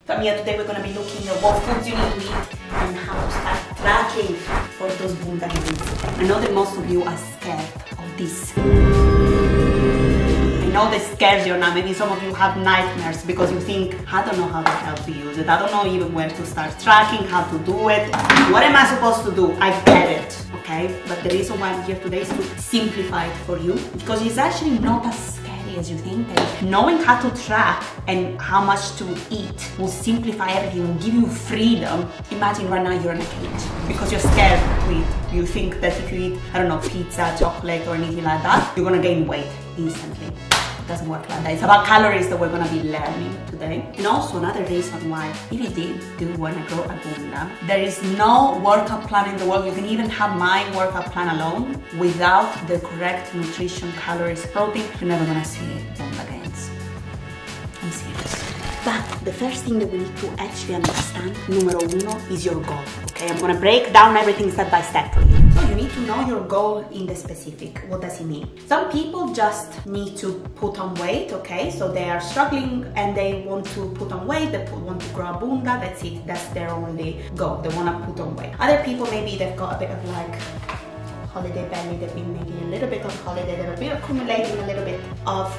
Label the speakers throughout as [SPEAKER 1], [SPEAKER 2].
[SPEAKER 1] So yeah, today we're going to be looking at what foods you need to eat and how to start tracking for those bunda gains. I know that most of you are scared of this. I know this scares you now. Maybe some of you have nightmares because you think, I don't know how the hell to use it. I don't know even where to start tracking, how to do it. What am I supposed to do? I get it, okay? But the reason why I'm here today is to simplify it for you, because it's actually not as scary as you think. And knowing how to track and how much to eat will simplify everything and give you freedom. Imagine right now you're in a cage because you're scared to eat. You think that if you eat, I don't know, pizza, chocolate or anything like that, you're gonna gain weight instantly. It doesn't work like that. It's about calories that we're gonna be learning today. And also another reason why, if you do wanna grow a bunda, there is no workout plan in the world. You can even have my workout plan alone. Without the correct nutrition, calories, protein, you're never gonna see bunda gains. I'm serious. But the first thing that we need to actually understand, numero uno, is your goal. Okay, I'm gonna break down everything step by step for you. So you need to know your goal in the specific. What does it mean? Some people just need to put on weight, okay? So they are struggling and they want to put on weight, they want to grow a bunda, that's it. That's their only goal. They wanna put on weight. Other people, maybe they've got a bit of like holiday belly, they've been making a little bit of holiday, they've been accumulating a little bit of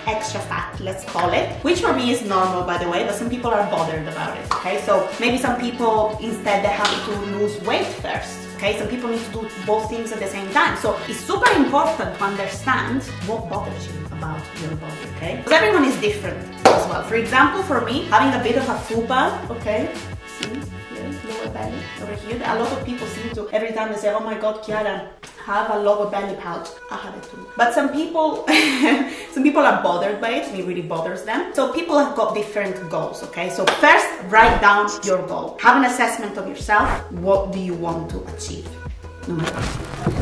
[SPEAKER 1] extra fat, let's call it, which for me is normal, by the way, but some people are bothered about it, okay? So maybe some people, instead, they have to lose weight first, okay? Some people need to do both things at the same time. So it's super important to understand what bothers you about your body, okay? Because everyone is different as well. For example, for me, having a bit of a fupa, okay? See? Lower belly over here. A lot of people seem to, every time they say, oh my god, Chiara, have a lower belly pouch. I have it too. But some people are bothered by it, and it really bothers them. So people have got different goals, okay? So first, write down your goal. Have an assessment of yourself. What do you want to achieve?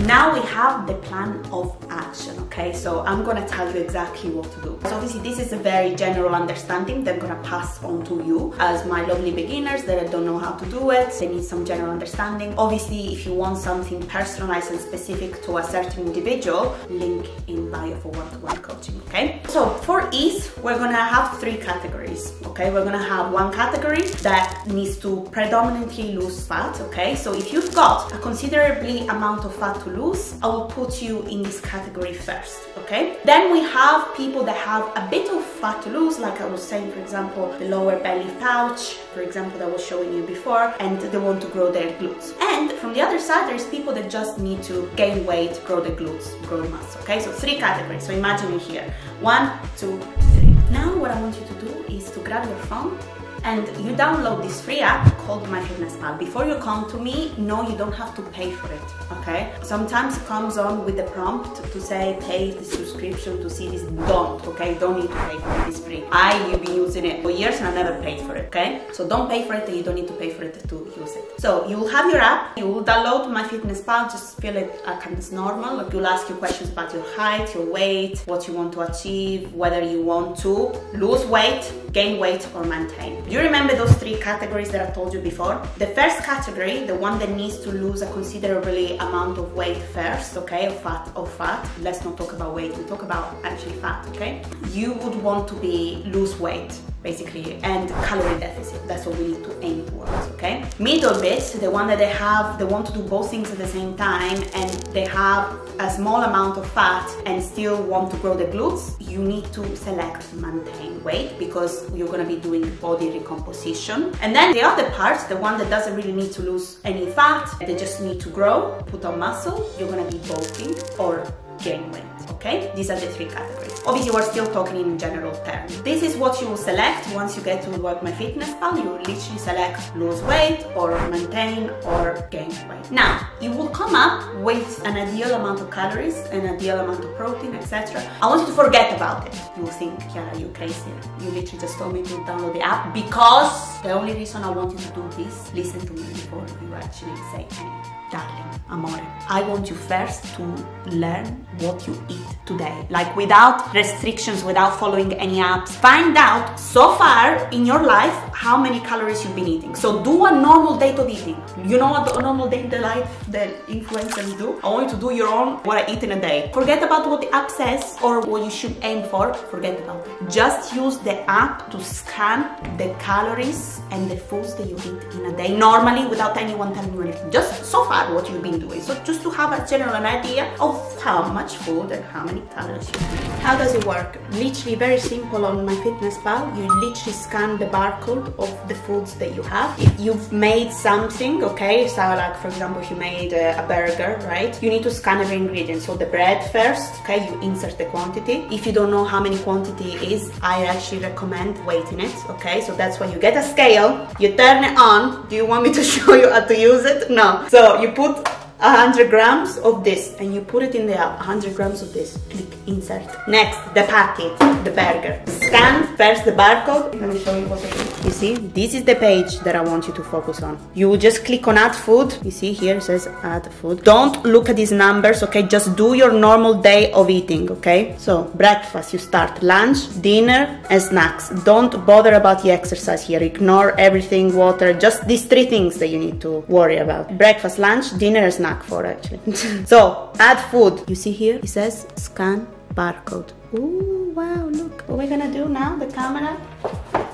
[SPEAKER 1] Now we have the plan of action, okay? So I'm gonna tell you exactly what to do. So obviously this is a very general understanding that I'm gonna pass on to you as my lovely beginners that don't know how to do it. They need some general understanding. Obviously, if you want something personalized and specific to a certain individual, link in bio for one-to-one coaching, okay? So for ease, we're gonna have 3 categories, okay? We're gonna have one category that needs to predominantly lose fat, okay? So if you've got a considerably amount of fat to lose, I will put you in this category first, okay? Then we have people that have a bit of fat to lose, like I was saying, for example, the lower belly pouch, for example, that I was showing you before, and they want to grow their glutes. And from the other side, there's people that just need to gain weight, grow the glutes, grow the muscle, okay? So 3 categories. So imagine it here. 1, 2, 3. Now what I want you to do is to grab your phone and you download this free app called MyFitnessPal. Before you come to me, no, you don't have to pay for it, okay? Sometimes it comes on with the prompt to say, pay the subscription to see this. Don't, okay? You don't need to pay for it, it's free. You've been using it for years and I never paid for it, okay? So don't pay for it and you don't need to pay for it to use it. So you will have your app, you will download MyFitnessPal, just fill it kind of normal. Like, you'll ask you questions about your height, your weight, what you want to achieve, whether you want to lose weight, gain weight or maintain. Do you remember those 3 categories that I told you before? The first category, the one that needs to lose a considerably amount of weight first, okay, of fat. Let's not talk about weight, we talk about actually fat, okay? You would want to lose weight, basically, and calorie deficit. That's what we need to aim towards, okay? Middle bit, the one that they want to do both things at the same time and they have a small amount of fat and still want to grow the glutes, you need to select maintain weight because you're gonna be doing body recomposition. And then the other part, the one that doesn't really need to lose any fat, they just need to grow, put on muscle, you're gonna be bulking or gain weight, okay? These are the 3 categories. Obviously, we're still talking in general terms. This is what you will select once you get to MyFitnessPal. You will literally select lose weight or maintain or gain weight. Now, you will come up with an ideal amount of calories, an ideal amount of protein, etc. I want you to forget about it. You will think, yeah, you're crazy. You literally just told me to download the app because the only reason I want you to do this, listen to me before you actually say anything. Darling, amore, I want you first to learn what you eat today. Like without restrictions, without following any apps. Find out so far in your life how many calories you've been eating. So do a normal date of eating. You know what a normal day in the life the influencers do? I want you to do your own what I eat in a day. Forget about what the app says or what you should aim for. Forget about it. Just use the app to scan the calories grams and the foods that you eat in a day normally without anyone telling you anything. Just so far what you've been doing. So just to have a general idea of how much food and how many calories you eat. How does it work? Literally very simple. On MyFitnessPal, you literally scan the barcode of the foods that you have. If you've made something, okay, so like for example, if you made a burger, right? You need to scan every ingredient. So the bread first, okay, you insert the quantity. If you don't know how many quantity it is, I actually recommend weighting it, okay? So that's why you get a scale, you turn it on. Do you want me to show you how to use it? No. So you put 100 grams of this and you put it in there, 100 grams of this, click insert. Next, the packet, the burger. Scan first the barcode. Let me show you what it is. You see, this is the page that I want you to focus on. You just click on add food. You see here it says add food. Don't look at these numbers, okay? Just do your normal day of eating, okay? So breakfast, you start lunch, dinner and snacks. Don't bother about the exercise here. Ignore everything, water, just these three things that you need to worry about. Breakfast, lunch, dinner and snacks. For actually. So add food. You see here it says scan barcode. Ooh, wow, look what we're gonna do now. The camera,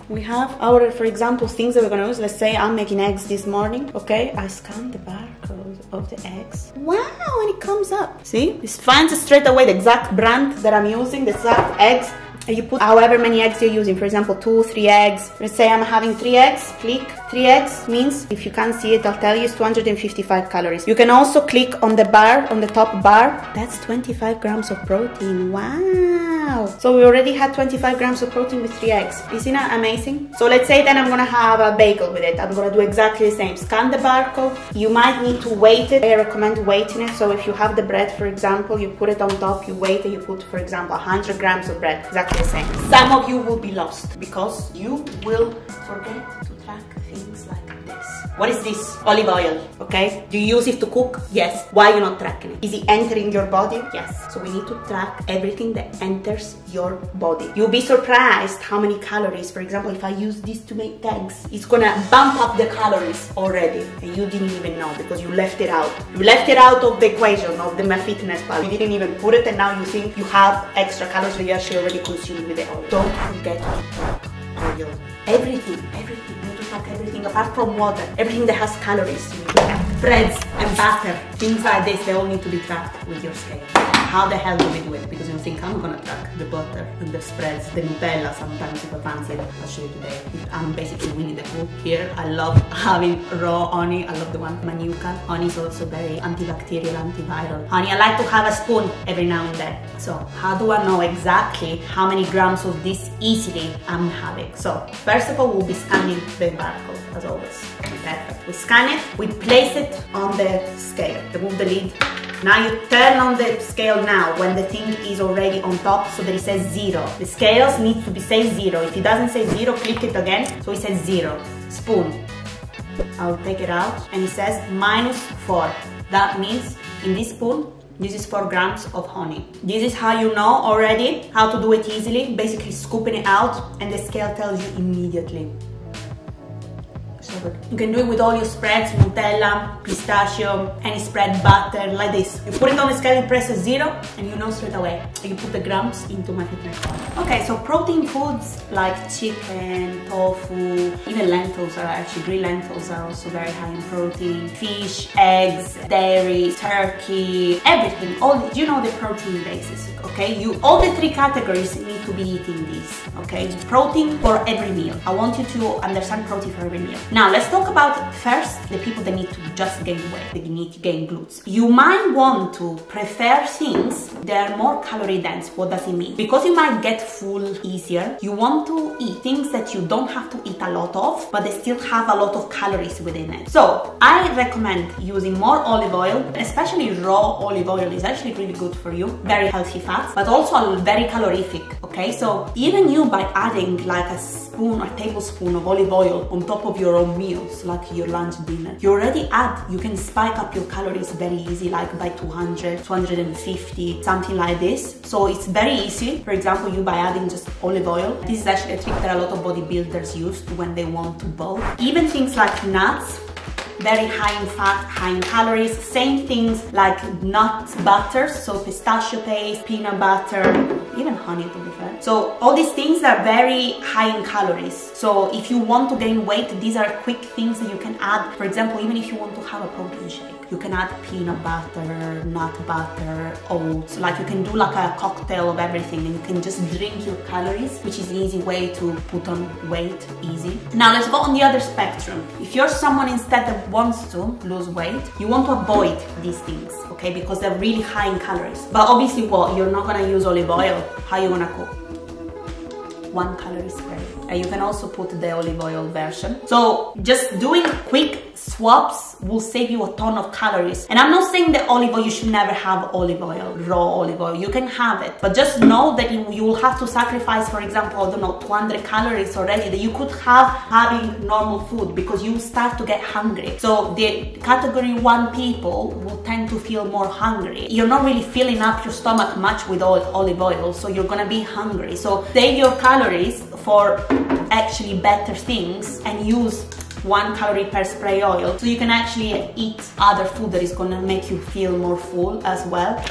[SPEAKER 1] we have our, for example, things that we're gonna use. Let's say I'm making eggs this morning, okay? I scan the barcode of the eggs. Wow, and it comes up. See, it finds straight away the exact brand that I'm using, the exact eggs. And you put however many eggs you're using, for example 2, 3 eggs. Let's say I'm having 3 eggs, click. 3 eggs means, if you can't see it, I'll tell you, it's 255 calories. You can also click on the bar, on the top bar. That's 25 grams of protein. Wow. So we already had 25 grams of protein with 3 eggs. Isn't that amazing? So let's say then I'm gonna have a bagel with it. I'm gonna do exactly the same. Scan the barcode. You might need to weight it. I recommend weighting it. So if you have the bread, for example, you put it on top, you weight it, you put, for example, 100 grams of bread. Exactly the same. Some of you will be lost because you will forget to track things like this. What is this? Olive oil, okay? Do you use it to cook? Yes. Why are you not tracking it? Is it entering your body? Yes. So we need to track everything that enters your body. You'll be surprised how many calories, for example, if I use this to make eggs, it's gonna bump up the calories already and you didn't even know because you left it out. You left it out of the equation of the MyFitnessPal. You didn't even put it and now you think you have extra calories that you actually already consumed with the oil. Don't forget to track oil. Everything. You need to track everything apart from water. Everything that has calories. You need to track. Breads and butter, things like this, they all need to be tracked with your scale. How the hell do we do it? Because you think I'm gonna track the butter and the spreads, the Nutella sometimes if I fancy it. I'll show you today. I'm basically Winnie the Pooh here. I love having raw honey. I love the one Manuka. Honey is also very antibacterial, antiviral. Honey, I like to have a spoon every now and then. So how do I know exactly how many grams of this easily I'm having? So first of all, we'll be scanning the barcode as always. Perfect. We scan it, we place it on the scale. Remove the lid. Now you turn on the scale now when the thing is already on top so that it says 0. The scales need to be say 0. If it doesn't say 0, click it again so it says 0. Spoon. I'll take it out and it says -4. That means in this spoon, this is 4 grams of honey. This is how you know already how to do it easily. Basically scooping it out and the scale tells you immediately. You can do it with all your spreads, Nutella, pistachio, any spread, butter, like this. You put it on the scale and press 0 and you know straight away. And you put the grams into MyFitnessPal. Okay, so protein foods like chicken, tofu, even lentils are actually, green lentils are also very high in protein. Fish, eggs, dairy, turkey, everything. All, you know the protein basis, okay? All the 3 categories need to be eating these, okay? Protein for every meal. I want you to understand protein for every meal. Now, let's talk about first the people that need to just gain weight, that need to gain glutes. You might want to prefer things that are more calorie dense. What does it mean? Because you might get full easier, you want to eat things that you don't have to eat a lot of, but they still have a lot of calories within it. So I recommend using more olive oil, especially raw olive oil is actually really good for you. Very healthy fats, but also very calorific, okay? So even you by adding like a spoon or tablespoon of olive oil on top of your own meals, like your lunch, dinner, you can spike up your calories very easy, like by 200, 250, something like this. So it's very easy. For example, you by adding just olive oil. This is actually a trick that a lot of bodybuilders use when they want to bulk. Even things like nuts, very high in fat, high in calories. Same things like nut butters, so pistachio paste, peanut butter, even honey to be fair. So all these things are very high in calories. So if you want to gain weight, these are quick things that you can add. For example, even if you want to have a protein shake, you can add peanut butter, nut butter, oats. Like you can do like a cocktail of everything, and you can just drink your calories, which is an easy way to put on weight, easy. Now let's go on the other spectrum. If you're someone instead that wants to lose weight, you want to avoid these things, okay? Because they're really high in calories. But obviously what? You're not gonna use olive oil. How are you gonna cook? 1 calorie spray. And you can also put the olive oil version. So just doing quick swaps will save you a ton of calories. And I'm not saying that olive oil, you should never have olive oil, raw olive oil. You can have it, but just know that you will have to sacrifice, for example, I don't know, 200 calories already that you could have having normal food, because you start to get hungry. So the category 1 people will tend to feel more hungry. You're not really filling up your stomach much with olive oil, so you're gonna be hungry. So save your calories for actually better things and use 1 calorie per spray oil, so you can actually eat other food that is gonna make you feel more full as well.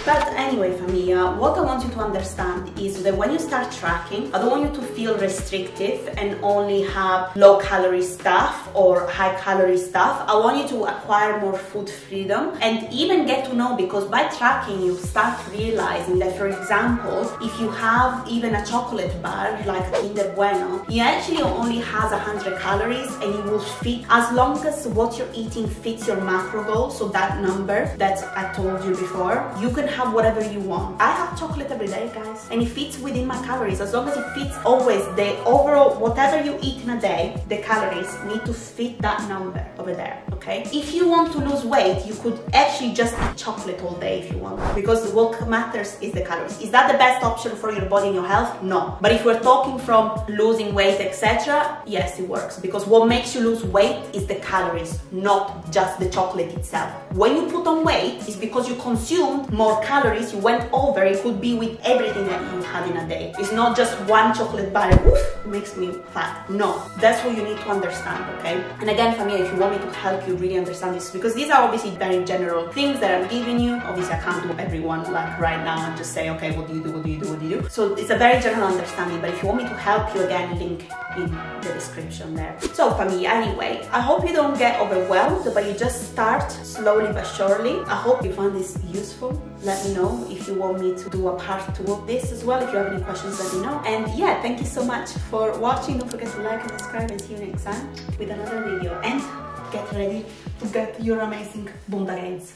[SPEAKER 1] But anyway, familia, what I want you to understand is that when you start tracking, I don't want you to feel restrictive and only have low calorie stuff or high calorie stuff. I want you to acquire more food freedom and even get to know, because by tracking you start realizing that, for example, if you have even a chocolate bar like a Kinder Bueno, it actually only has 100 calories and it will fit as long as what you're eating fits your macro goal. So that number that I told you before, you can have whatever you want. I have chocolate every day, guys, and it fits within my calories. As long as it fits always the overall, whatever you eat in a day, the calories need to fit that number over there, okay? If you want to lose weight, you could actually just eat chocolate all day if you want, because what matters is the calories. Is that the best option for your body and your health? No. But if we're talking from losing weight, etc., yes, it works, because what makes you lose weight is the calories, not just the chocolate itself. When you put on weight, it's because you consumed more calories, you went over. It could be with everything that you had in a day. It's not just 1 chocolate bar, oof, it makes me fat. No, that's what you need to understand, okay? And again, for me, if you want me to help you really understand this, because these are obviously very general things that I'm giving you. Obviously, I can't do everyone like right now and just say, okay, what do you do, what do you do, what do you do? So it's a very general understanding, but if you want me to help you, again, link in the description there. So for me, anyway, I hope you don't get overwhelmed, but you just start slowly but surely. I hope you found this useful. Let me know if you want me to do a part 2 of this as well. If you have any questions, let me know. And yeah, thank you so much for watching. Don't forget to like and subscribe, and see you next time with another video. And get ready to get your amazing bunda gains.